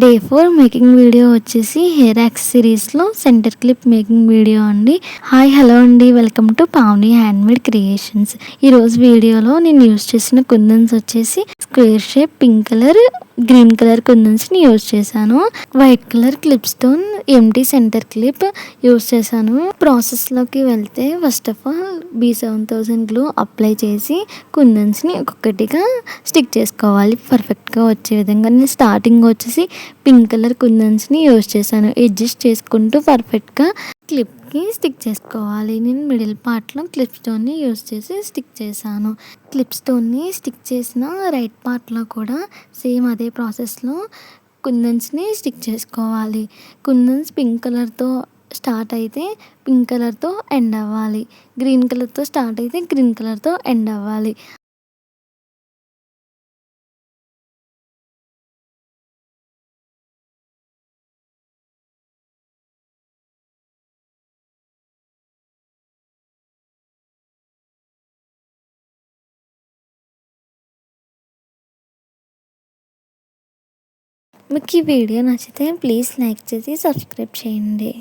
Day 4 making video వచ్చేసి hair యాక్సెసరీస్లో centre clip making video అండి. హాయ్ హలో అండి, welcome to Pavani handmade creations. ఈరోజు వీడియోలో నేను యూస్ చేసిన కుందన్స్ వచ్చేసి square shape pink colour, green colour కుందన్స్ని యూజ్ చేశాను. White colour clip stone empty centre clip use చేశాను. ప్రాసెస్లోకి వెళ్తే first of all B7000 glue apply చేసి కుందన్స్ని ఒక్కొక్కటిగా స్టిక్ చేసుకోవాలి పర్ఫెక్ట్గా వచ్చే విధంగా. నేను స్టార్టింగ్ వచ్చేసి పింక్ కలర్ కుందన్స్ని యూజ్ చేశాను. అడ్జస్ట్ చేసుకుంటూ పర్ఫెక్ట్గా క్లిప్కి స్టిక్ చేసుకోవాలి. నేను మిడిల్ పార్ట్లో క్లిప్ స్టోన్ని యూజ్ చేసి స్టిక్ చేశాను. క్లిప్ స్టోన్ని స్టిక్ చేసిన రైట్ పార్ట్లో కూడా సేమ్ అదే ప్రాసెస్లో కుందన్స్ని స్టిక్ చేసుకోవాలి. కుందన్స్ పింక్ కలర్తో స్టార్ట్ అయితే పింక్ కలర్తో ఎండ్ అవ్వాలి, గ్రీన్ కలర్తో స్టార్ట్ అయితే గ్రీన్ కలర్తో ఎండ్ అవ్వాలి. మీకు ఈ వీడియో నచ్చితే ప్లీజ్ లైక్ చేసి సబ్స్క్రైబ్ చేయండి.